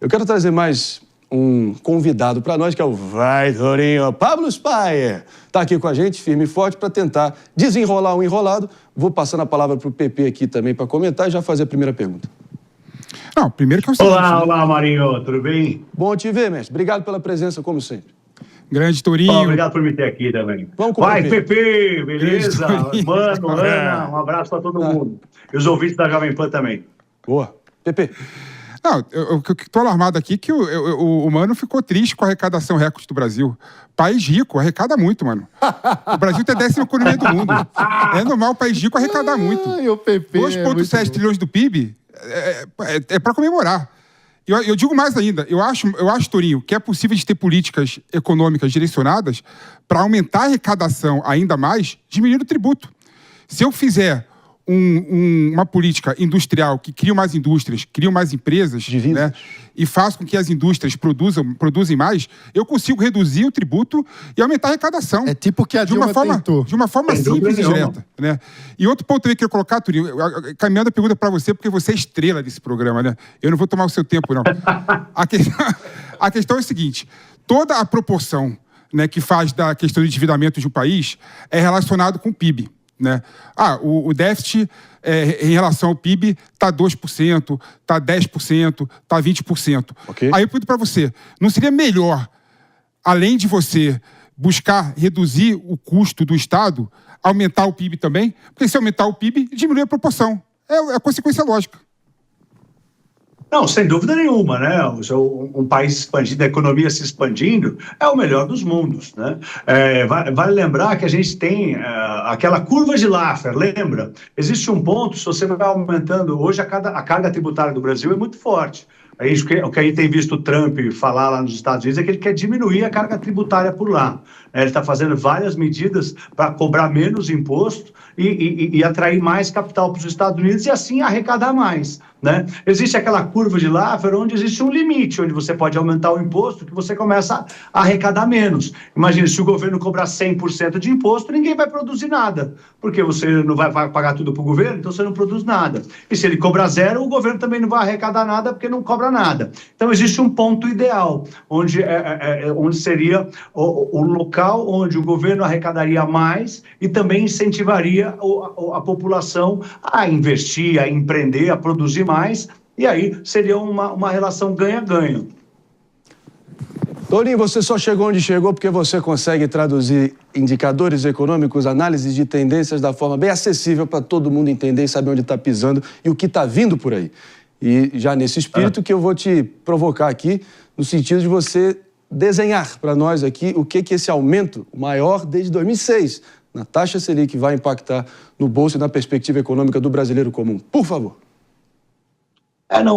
Eu quero trazer mais um convidado para nós, que é o Vai Torinho, Pablo Spyer. Está aqui com a gente, firme e forte, para tentar desenrolar um enrolado. Vou passando a palavra para o PP aqui também para comentar e já fazer a primeira pergunta. Não, primeiro que é o seguinte... Olá, Marinho, tudo bem? Bom te ver, mestre. Obrigado pela presença, como sempre. Grande Torinho. Obrigado por me ter aqui também. Vamos com Vai, o PP, beleza? Mano, Ana, um abraço para todo mundo. E os ouvintes da Jovem Pan também. Boa. PP. Não, eu estou alarmado aqui que o Mano ficou triste com a arrecadação recorde do Brasil. País rico, arrecada muito, mano. O Brasil tem a 10ª economia do mundo. É normal o país rico arrecadar muito. 2,7 trilhões do PIB é para comemorar. Eu digo mais ainda, eu acho, Torinho, que é possível de ter políticas econômicas direcionadas para aumentar a arrecadação ainda mais, diminuindo o tributo. Se eu fizer uma política industrial que cria mais indústrias, cria mais empresas, né, e faz com que as indústrias produzem mais, eu consigo reduzir o tributo e aumentar a arrecadação. É tipo que a Dilma tentou. De uma forma simples e direta. Né? E outro ponto também que eu queria colocar, Turinho, caminhando a pergunta para você, porque você é estrela desse programa, né? Eu não vou tomar o seu tempo, não. A questão é a seguinte, toda a proporção, né, que faz da questão do endividamento de um país é relacionado com o PIB. Né? O déficit em relação ao PIB está 2%, está 10%, está 20%. Okay. Aí eu pergunto para você, não seria melhor, além de você buscar reduzir o custo do Estado, aumentar o PIB também? Porque se aumentar o PIB, diminui a proporção. É a consequência lógica. Não, sem dúvida nenhuma, né? Um país expandindo, a economia se expandindo, é o melhor dos mundos, né? Vale lembrar que a gente tem aquela curva de Laffer, lembra? Existe um ponto, se você vai aumentando, hoje a carga tributária do Brasil é muito forte. O que a gente tem visto o Trump falar lá nos Estados Unidos é que ele quer diminuir a carga tributária por lá. Ele está fazendo várias medidas para cobrar menos imposto e atrair mais capital para os Estados Unidos e assim arrecadar mais. Né? Existe aquela curva de Laffer onde existe um limite, onde você pode aumentar o imposto que você começa a arrecadar menos. Imagina, se o governo cobrar 100% de imposto, ninguém vai produzir nada, porque você não vai pagar tudo para o governo, então você não produz nada. E se ele cobrar 0, o governo também não vai arrecadar nada, porque não cobra nada. Então existe um ponto ideal, onde seria o local onde o governo arrecadaria mais e também incentivaria a população a investir, a empreender, a produzir mais, e aí seria uma relação ganha-ganha. Torinho, você só chegou onde chegou porque você consegue traduzir indicadores econômicos, análises de tendências da forma bem acessível para todo mundo entender e saber onde está pisando e o que está vindo por aí. E já nesse espírito que eu vou te provocar aqui, no sentido de você desenhar para nós aqui o que esse aumento maior desde 2006 na taxa Selic vai impactar no bolso e na perspectiva econômica do brasileiro comum. Por favor.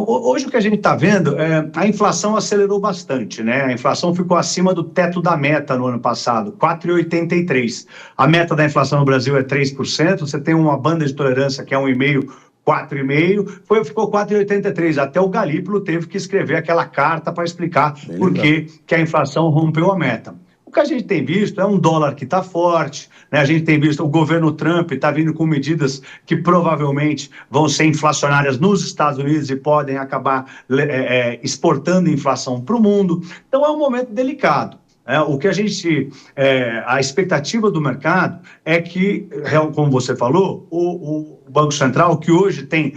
Hoje o que a gente está vendo a inflação acelerou bastante, né? A inflação ficou acima do teto da meta no ano passado, 4,83%. A meta da inflação no Brasil é 3%, você tem uma banda de tolerância que é 1,5%, 4,5%, ficou 4,83%. Até o Galípolo teve que escrever aquela carta para explicar por que a inflação rompeu a meta. O que a gente tem visto é um dólar que está forte, né? A gente tem visto o governo Trump está vindo com medidas que provavelmente vão ser inflacionárias nos Estados Unidos e podem acabar exportando inflação para o mundo. Então é um momento delicado. O que a expectativa do mercado é que, como você falou, o Banco Central, que hoje tem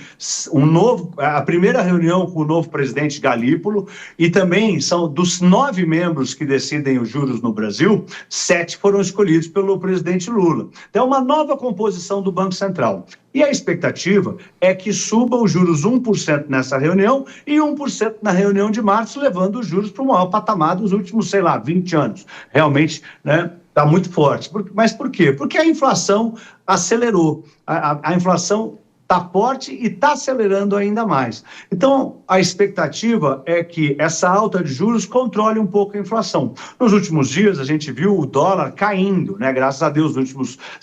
a primeira reunião com o novo presidente Galípolo, e também são dos 9 membros que decidem os juros no Brasil, 7 foram escolhidos pelo presidente Lula. Então, é uma nova composição do Banco Central. E a expectativa é que suba os juros 1% nessa reunião e 1% na reunião de março, levando os juros para o maior patamar dos últimos, 20 anos. Realmente, né? Está muito forte. Mas por quê? Porque a inflação acelerou. A inflação está forte e está acelerando ainda mais. Então, a expectativa é que essa alta de juros controle um pouco a inflação. Nos últimos dias, a gente viu o dólar caindo, né? Graças a Deus,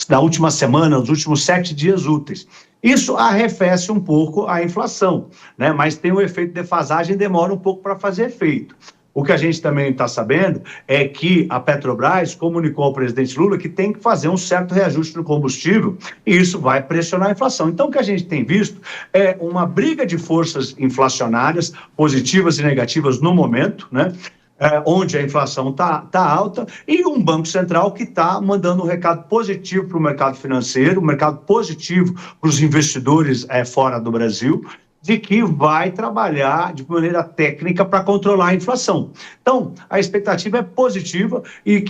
na última semana, nos últimos 7 dias úteis. Isso arrefece um pouco a inflação, né? Mas tem um efeito de defasagem e demora um pouco para fazer efeito. O que a gente também está sabendo é que a Petrobras comunicou ao presidente Lula que tem que fazer um certo reajuste no combustível e isso vai pressionar a inflação. Então, o que a gente tem visto é uma briga de forças inflacionárias, positivas e negativas no momento, né? Onde a inflação está alta, e um Banco Central que está mandando um recado positivo para o mercado financeiro, um mercado positivo para os investidores fora do Brasil, de que vai trabalhar de maneira técnica para controlar a inflação. Então, a expectativa é positiva e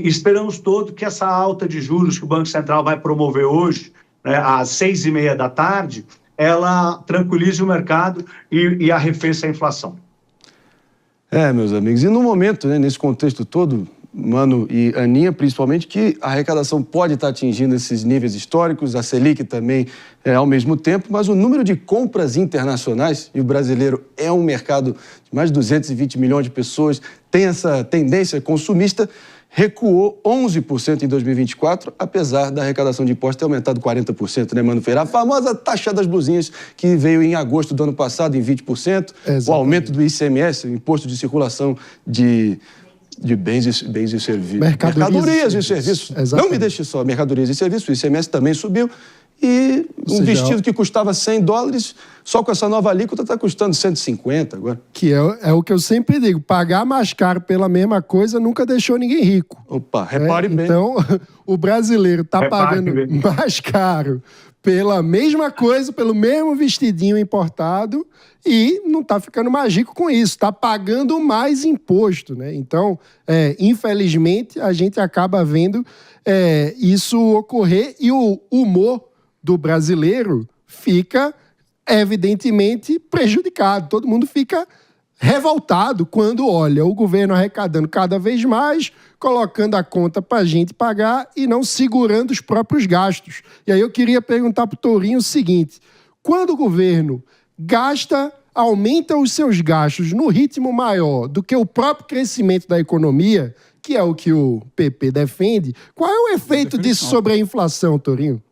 esperamos todos que essa alta de juros que o Banco Central vai promover hoje, né, às 6h30 da tarde, ela tranquilize o mercado e arrefeça a inflação. Meus amigos, e no momento, né, nesse contexto todo, Mano e Aninha, principalmente, que a arrecadação pode estar atingindo esses níveis históricos, a Selic também ao mesmo tempo, mas o número de compras internacionais, e o brasileiro é um mercado de mais de 220 milhões de pessoas, tem essa tendência consumista, recuou 11% em 2024, apesar da arrecadação de impostos ter aumentado 40%, né, Mano Ferreira? A famosa taxa das blusinhas, que veio em agosto do ano passado em 20%, o aumento do ICMS, o Imposto de Circulação de bens e serviços. Mercadorias e serviços. Exatamente. Não me deixe só, mercadorias e serviços, o ICMS também subiu. E um vestido que custava $100, só com essa nova alíquota está custando 150 agora. Que é o que eu sempre digo, pagar mais caro pela mesma coisa nunca deixou ninguém rico. Opa, repare bem. Então, o brasileiro está pagando mais caro pela mesma coisa, pelo mesmo vestidinho importado e não está ficando mais rico com isso, está pagando mais imposto, né? Então, infelizmente, a gente acaba vendo isso ocorrer e o humor do brasileiro fica, evidentemente, prejudicado. Todo mundo fica revoltado quando olha o governo arrecadando cada vez mais, colocando a conta para a gente pagar e não segurando os próprios gastos. E aí eu queria perguntar para o Tourinho o seguinte: quando o governo aumenta os seus gastos no ritmo maior do que o próprio crescimento da economia, que é o que o PP defende, qual é o efeito disso sobre a inflação, Tourinho?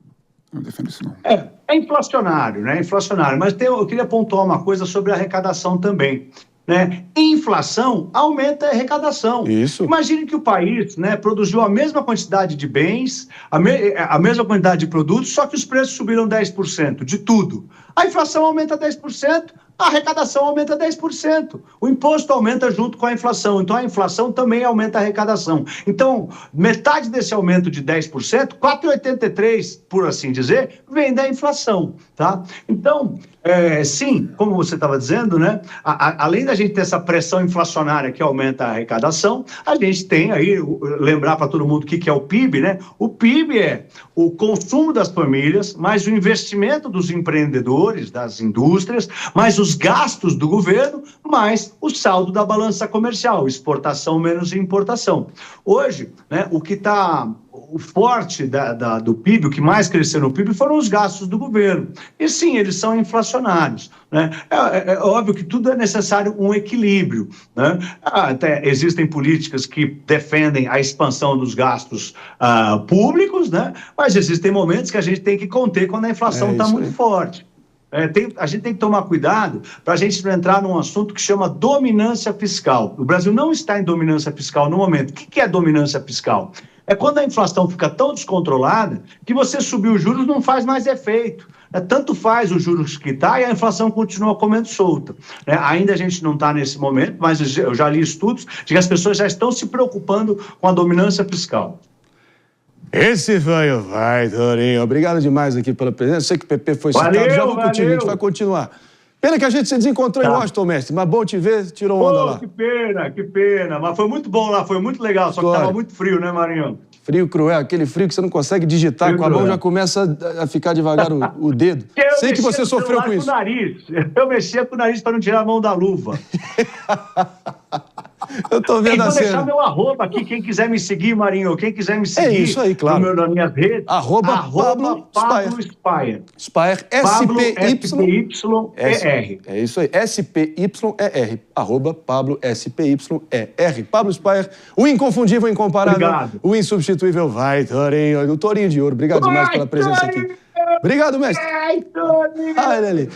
Não defendo isso, não. É inflacionário, né? Inflacionário. Mas eu queria pontuar uma coisa sobre a arrecadação também, né? Inflação aumenta a arrecadação. Isso. Imagine que o país, né, produziu a mesma quantidade de bens, a mesma quantidade de produtos, só que os preços subiram 10% de tudo. A inflação aumenta 10%, a arrecadação aumenta 10%. O imposto aumenta junto com a inflação. Então, a inflação também aumenta a arrecadação. Então, metade desse aumento de 10%, 4,83%, por assim dizer, vem da inflação, tá? Então, sim, como você estava dizendo, né? Além da gente ter essa pressão inflacionária que aumenta a arrecadação, a gente tem aí, lembrar para todo mundo o que é o PIB, né? O PIB é o consumo das famílias, mais o investimento dos empreendedores, das indústrias, mais os gastos do governo, mais o saldo da balança comercial, exportação menos importação. Hoje, né, o forte do PIB, o que mais cresceu no PIB foram os gastos do governo. E sim, eles são inflacionários, né? É óbvio que tudo é necessário um equilíbrio, né? Até existem políticas que defendem a expansão dos gastos públicos, né? Mas existem momentos que a gente tem que conter quando a inflação está muito forte. A gente tem que tomar cuidado para a gente não entrar num assunto que chama dominância fiscal. O Brasil não está em dominância fiscal no momento. O que é dominância fiscal? É quando a inflação fica tão descontrolada que você subir os juros não faz mais efeito. Tanto faz os juros que está e a inflação continua comendo solta. Ainda a gente não está nesse momento, mas eu já li estudos de que as pessoas já estão se preocupando com a dominância fiscal. Esse foi o Vai, Tourinho. Obrigado demais aqui pela presença. Eu sei que o PP foi citado, já vou contigo, a gente vai continuar. Pena que a gente se desencontrou em Washington, mestre, mas bom te ver, tirou onda lá. Que pena, mas foi muito bom lá, foi muito legal, só que estava muito frio, né, Marinho? Frio cruel, aquele frio que você não consegue digitar, frio com a mão já começa a ficar devagar o dedo. Sei que você sofreu com isso. Eu mexia com o nariz para não tirar a mão da luva. Eu tô vendo a cena. Vou deixar meu arroba aqui, quem quiser me seguir, Marinho, quem quiser me seguir. É isso aí, claro. Nas minhas redes. Pablo Spyer. Spyer, S-P-Y-E-R. É isso aí, S-P-Y-E-R. @Pablo S-P-Y-E-R. Pablo Spyer, o inconfundível, o incomparável, obrigado. O insubstituível Vai, Tourinho. O Tourinho de ouro. Obrigado demais pela presença aqui. Obrigado, mestre. Vai, Tourinho. Olha ali.